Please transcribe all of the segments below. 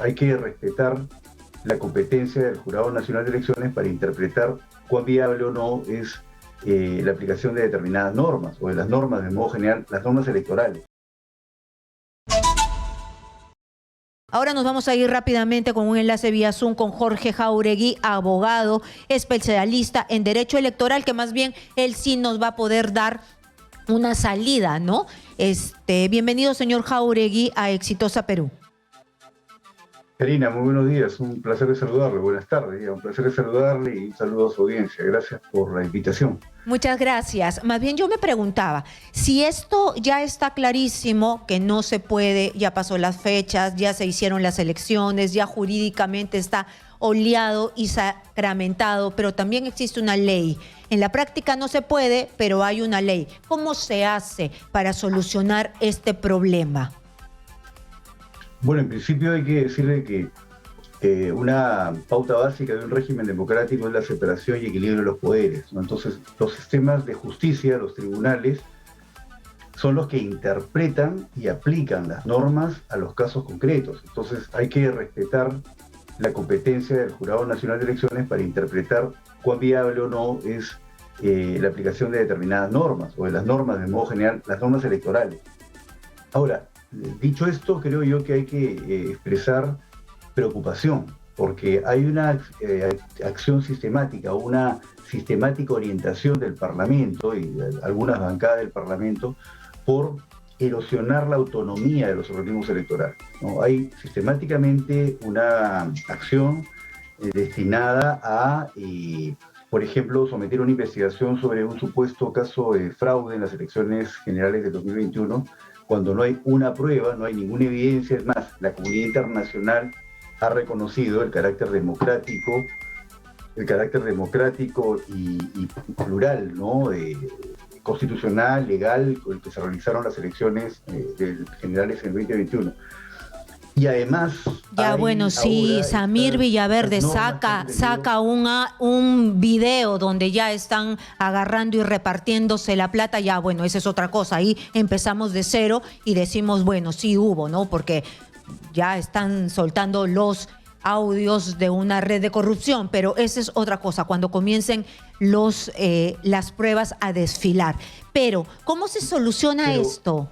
hay que respetar la competencia del Jurado Nacional de Elecciones para interpretar cuán viable o no es la aplicación de determinadas normas, o de las normas, de modo general, las normas electorales. Ahora nos vamos a ir rápidamente con un enlace vía Zoom con Jorge Jáuregui, abogado, especialista en derecho electoral, que más bien él sí nos va a poder dar una salida, ¿no? Bienvenido, señor Jáuregui, a Exitosa Perú. Karina, muy buenos días, un placer de saludarle, buenas tardes, un placer de saludarle y un saludo a su audiencia, gracias por la invitación. Muchas gracias. Más bien yo me preguntaba, si esto ya está clarísimo que no se puede, ya pasó las fechas, ya se hicieron las elecciones, ya jurídicamente está oleado y sacramentado, pero también existe una ley. En la práctica no se puede, pero hay una ley. ¿Cómo se hace para solucionar este problema? Bueno, en principio hay que decirle que una pauta básica de un régimen democrático es la separación y equilibrio de los poderes, ¿no? Entonces, los sistemas de justicia, los tribunales, son los que interpretan y aplican las normas a los casos concretos. Entonces, hay que respetar la competencia del Jurado Nacional de Elecciones para interpretar cuán viable o no es la aplicación de determinadas normas, o de las normas, de modo general, las normas electorales. Ahora, dicho esto, creo yo que hay que expresar preocupación, porque hay una acción sistemática, una sistemática orientación del Parlamento y de algunas bancadas del Parlamento por erosionar la autonomía de los organismos electorales, ¿no? Hay sistemáticamente una acción destinada a, por ejemplo, someter una investigación sobre un supuesto caso de fraude en las elecciones generales de 2021, cuando no hay una prueba, no hay ninguna evidencia. Es más, la comunidad internacional ha reconocido el carácter democrático y plural, ¿no? Constitucional, legal, con el que se realizaron las elecciones generales en el 2021. Y además... Ya, bueno, sí, Samir Villaverde saca un video donde ya están agarrando y repartiéndose la plata. Ya, bueno, esa es otra cosa. Ahí empezamos de cero y decimos, bueno, sí hubo, ¿no? Porque ya están soltando los audios de una red de corrupción, pero esa es otra cosa, cuando comiencen las pruebas a desfilar. Pero, ¿cómo se soluciona esto?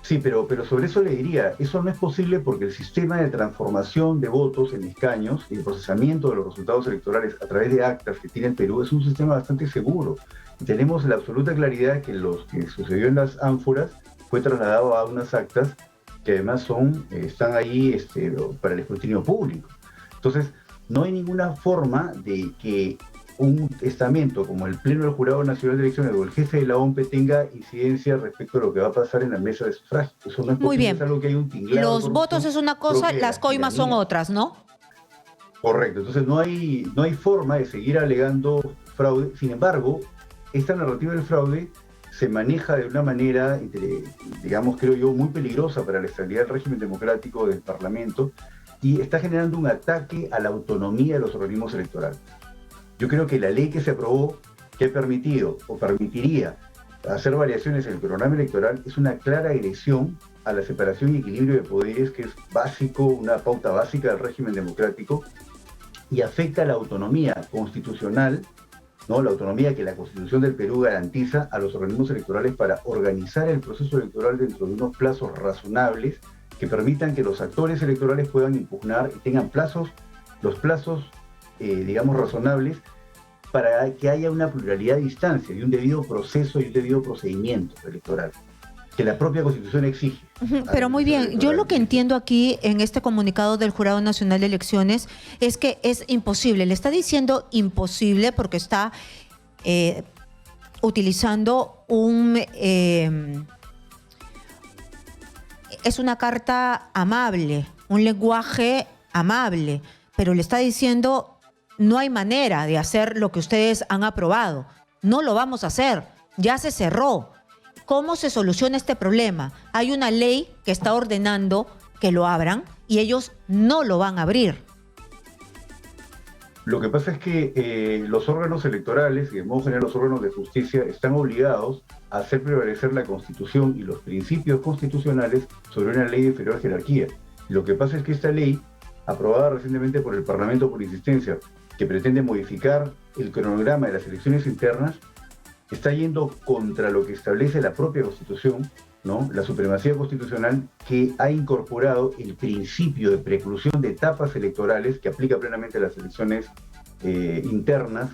Sí, pero sobre eso le diría, eso no es posible porque el sistema de transformación de votos en escaños y el procesamiento de los resultados electorales a través de actas que tiene el Perú es un sistema bastante seguro. Y tenemos la absoluta claridad que lo que sucedió en las ánforas fue trasladado a unas actas que además están ahí para el escrutinio público. Entonces, no hay ninguna forma de que un estamento como el Pleno del Jurado Nacional de Elecciones o el jefe de la OMPE tenga incidencia respecto a lo que va a pasar en la mesa de sufragio. Eso no es posible. Muy bien. Es algo que hay un tinglado. Los votos es una cosa, las coimas son otras, ¿no? Correcto. Entonces no hay forma de seguir alegando fraude. Sin embargo, esta narrativa del fraude se maneja de una manera, digamos, creo yo, muy peligrosa para la estabilidad del régimen democrático del Parlamento, y está generando un ataque a la autonomía de los organismos electorales. Yo creo que la ley que se aprobó, que ha permitido o permitiría hacer variaciones en el programa electoral, es una clara agresión a la separación y equilibrio de poderes, que es básico, una pauta básica del régimen democrático, y afecta a la autonomía constitucional, ¿no? La autonomía que la Constitución del Perú garantiza a los organismos electorales para organizar el proceso electoral dentro de unos plazos razonables que permitan que los actores electorales puedan impugnar y tengan los plazos, digamos, razonables, para que haya una pluralidad de instancias y un debido proceso y un debido procedimiento electoral, que la propia Constitución exige. Pero muy bien, yo lo que entiendo aquí en este comunicado del Jurado Nacional de Elecciones es que es imposible. Le está diciendo imposible porque está utilizando es una carta amable, un lenguaje amable, pero le está diciendo: no hay manera de hacer lo que ustedes han aprobado. No lo vamos a hacer. Ya se cerró. ¿Cómo se soluciona este problema? Hay una ley que está ordenando que lo abran y ellos no lo van a abrir. Lo que pasa es que los órganos electorales, y de modo general los órganos de justicia, están obligados a hacer prevalecer la Constitución y los principios constitucionales sobre una ley de inferior jerarquía. Y lo que pasa es que esta ley, aprobada recientemente por el Parlamento por insistencia, que pretende modificar el cronograma de las elecciones internas, está yendo contra lo que establece la propia Constitución, ¿no? La supremacía constitucional, que ha incorporado el principio de preclusión de etapas electorales que aplica plenamente a las elecciones internas,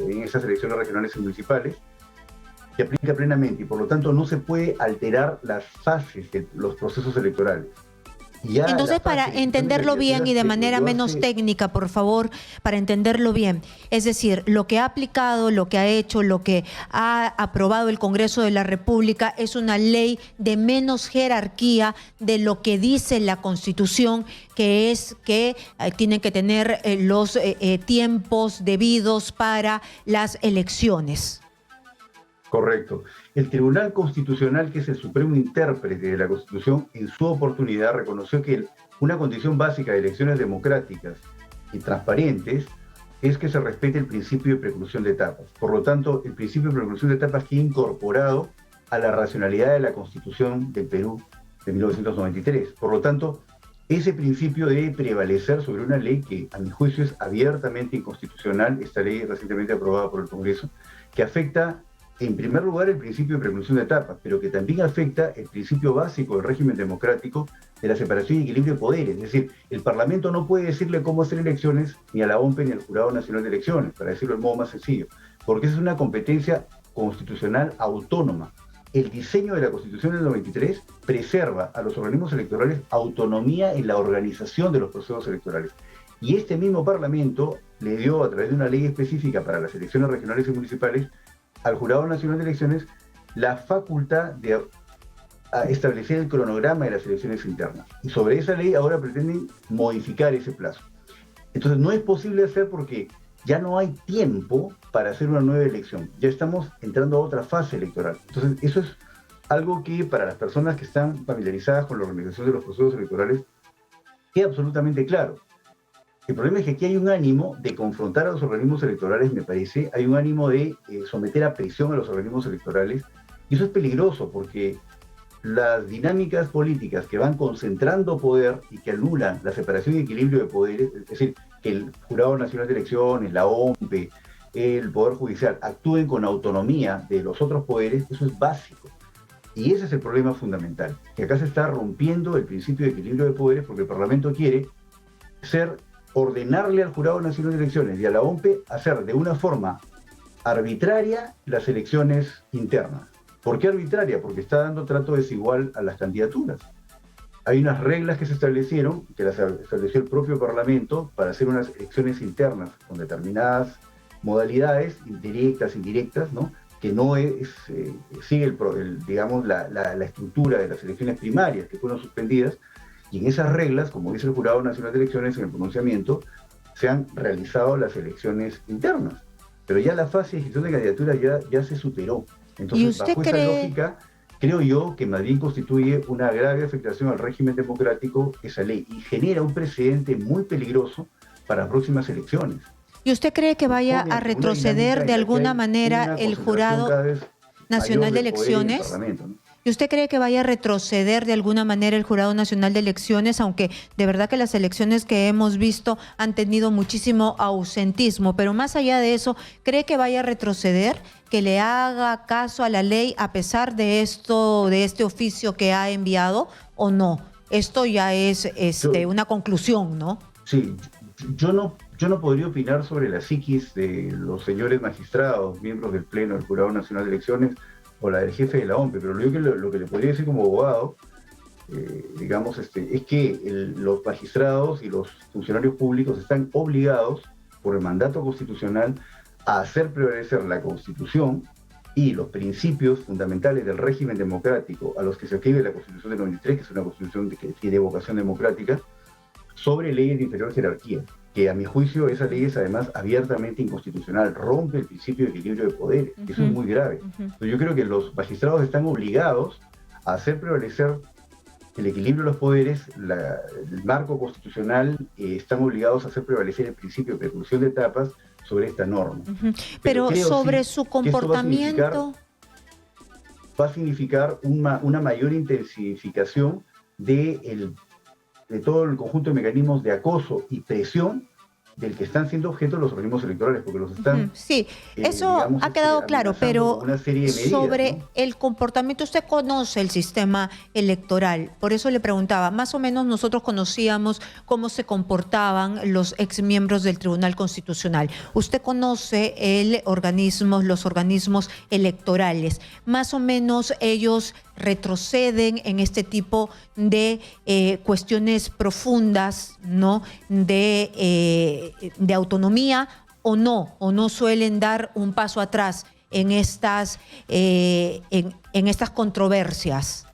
en esas elecciones regionales y municipales, que aplica plenamente, y por lo tanto no se puede alterar las fases de los procesos electorales. Entonces, para entenderlo bien y de manera menos técnica, por favor, para entenderlo bien, es decir, lo que ha aplicado, lo que ha hecho, lo que ha aprobado el Congreso de la República es una ley de menos jerarquía de lo que dice la Constitución, que es que tienen que tener los tiempos debidos para las elecciones. Correcto. El Tribunal Constitucional, que es el supremo intérprete de la Constitución, en su oportunidad reconoció que una condición básica de elecciones democráticas y transparentes es que se respete el principio de preclusión de etapas. Por lo tanto, el principio de preclusión de etapas queda incorporado a la racionalidad de la Constitución del Perú de 1993. Por lo tanto, ese principio debe prevalecer sobre una ley que, a mi juicio, es abiertamente inconstitucional, esta ley recientemente aprobada por el Congreso, que afecta en primer lugar el principio de preclusión de etapas, pero que también afecta el principio básico del régimen democrático de la separación y equilibrio de poderes. Es decir, el Parlamento no puede decirle cómo hacer elecciones ni a la OMPE ni al Jurado Nacional de Elecciones, para decirlo del modo más sencillo, porque esa es una competencia constitucional autónoma. El diseño de la Constitución del 93 preserva a los organismos electorales autonomía en la organización de los procesos electorales. Y este mismo Parlamento le dio, a través de una ley específica para las elecciones regionales y municipales, al Jurado Nacional de Elecciones la facultad de establecer el cronograma de las elecciones internas. Y sobre esa ley ahora pretenden modificar ese plazo. Entonces no es posible hacer porque ya no hay tiempo para hacer una nueva elección. Ya estamos entrando a otra fase electoral. Entonces eso es algo que para las personas que están familiarizadas con la organización de los procesos electorales queda absolutamente claro. El problema es que aquí hay un ánimo de confrontar a los organismos electorales, me parece, hay un ánimo de someter a presión a los organismos electorales, y eso es peligroso porque las dinámicas políticas que van concentrando poder y que anulan la separación y equilibrio de poderes, es decir, que el Jurado Nacional de Elecciones, la OMPE, el Poder Judicial actúen con autonomía de los otros poderes, eso es básico. Y ese es el problema fundamental, que acá se está rompiendo el principio de equilibrio de poderes porque el Parlamento quiere ordenarle al Jurado Nacional de Elecciones y a la OMPE hacer de una forma arbitraria las elecciones internas. ¿Por qué arbitraria? Porque está dando trato desigual a las candidaturas. Hay unas reglas que se establecieron, que las estableció el propio Parlamento, para hacer unas elecciones internas con determinadas modalidades, directas, indirectas, ¿no? Que no sigue digamos, la estructura de las elecciones primarias que fueron suspendidas. Y en esas reglas, como dice el Jurado Nacional de Elecciones en el pronunciamiento, se han realizado las elecciones internas. Pero ya la fase de gestión de candidaturas ya se superó. Entonces, bajo esa lógica, creo yo que Madrid constituye una grave afectación al régimen democrático esa ley y genera un precedente muy peligroso para las próximas elecciones. ¿Y usted cree que vaya a retroceder de alguna manera el Jurado Nacional de Elecciones? ¿Y usted cree que vaya a retroceder de alguna manera el Jurado Nacional de Elecciones, aunque de verdad que las elecciones que hemos visto han tenido muchísimo ausentismo? Pero más allá de eso, ¿cree que vaya a retroceder, que le haga caso a la ley a pesar de este oficio que ha enviado o no? Esto ya es una conclusión, ¿no? Sí, yo no podría opinar sobre la psiquis de los señores magistrados, miembros del Pleno del Jurado Nacional de Elecciones, o la del jefe de la OMPE, pero lo que le podría decir como abogado, digamos, es que los magistrados y los funcionarios públicos están obligados por el mandato constitucional a hacer prevalecer la Constitución y los principios fundamentales del régimen democrático a los que se escribe la Constitución del 93, que es una Constitución que tiene vocación democrática, sobre leyes de inferior jerarquía, que a mi juicio esa ley es además abiertamente inconstitucional, rompe el principio de equilibrio de poderes, eso es muy grave. Yo creo que los magistrados están obligados a hacer prevalecer el equilibrio de los poderes, el marco constitucional, están obligados a hacer prevalecer el principio de preclusión de etapas sobre esta norma. Pero sobre su comportamiento... Va a significar una mayor intensificación del todo el conjunto de mecanismos de acoso y presión del que están siendo objeto los organismos electorales, porque los están... Sí, eso digamos, ha quedado claro, pero una serie de medidas, sobre ¿no? el comportamiento, usted conoce el sistema electoral, por eso le preguntaba, más o menos nosotros conocíamos cómo se comportaban los exmiembros del Tribunal Constitucional. Usted conoce los organismos electorales, más o menos ellos retroceden en este tipo de cuestiones profundas, ¿no? De autonomía o no suelen dar un paso atrás en estas controversias.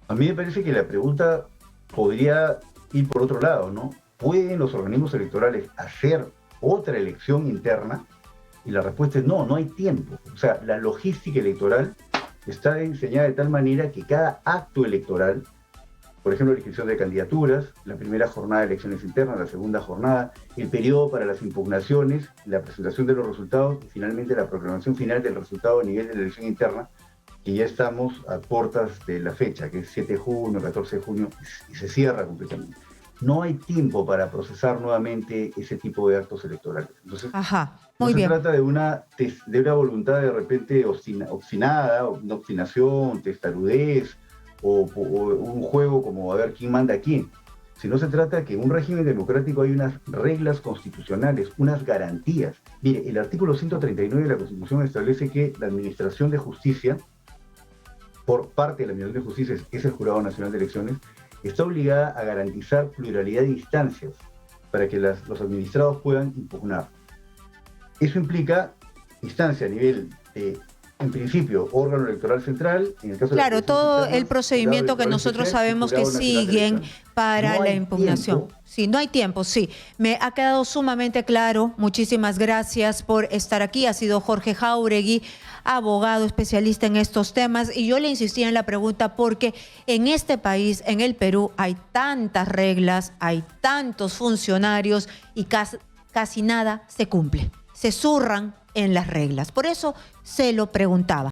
A mí me parece que la pregunta podría ir por otro lado, ¿no? ¿Pueden los organismos electorales hacer otra elección interna? Y la respuesta es no, no hay tiempo. O sea, la logística electoral está diseñada de tal manera que cada acto electoral, por ejemplo, la inscripción de candidaturas, la primera jornada de elecciones internas, la segunda jornada, el periodo para las impugnaciones, la presentación de los resultados y finalmente la proclamación final del resultado a nivel de la elección interna, que ya estamos a puertas de la fecha, que es 7 de junio, 14 de junio, y se cierra completamente. No hay tiempo para procesar nuevamente ese tipo de actos electorales. Entonces, muy bien. No se trata de una voluntad de repente obstinada, una obstinación, testarudez, o un juego como a ver quién manda a quién. Sino se trata de que en un régimen democrático hay unas reglas constitucionales, unas garantías. Mire, el artículo 139 de la Constitución establece que la Administración de Justicia, por parte de la Administración de Justicia, que es el Jurado Nacional de Elecciones, está obligada a garantizar pluralidad de instancias para que los administrados puedan impugnar. Eso implica instancia a nivel de, en principio, órgano electoral central, en el caso de claro, todo el procedimiento que nosotros sabemos que siguen para la impugnación. Sí, no hay tiempo, sí. Me ha quedado sumamente claro. Muchísimas gracias por estar aquí. Ha sido Jorge Jáuregui, abogado especialista en estos temas. Y yo le insistía en la pregunta porque en este país, en el Perú, hay tantas reglas, hay tantos funcionarios y casi nada se cumple. Se zurran en las reglas. Por eso se lo preguntaba.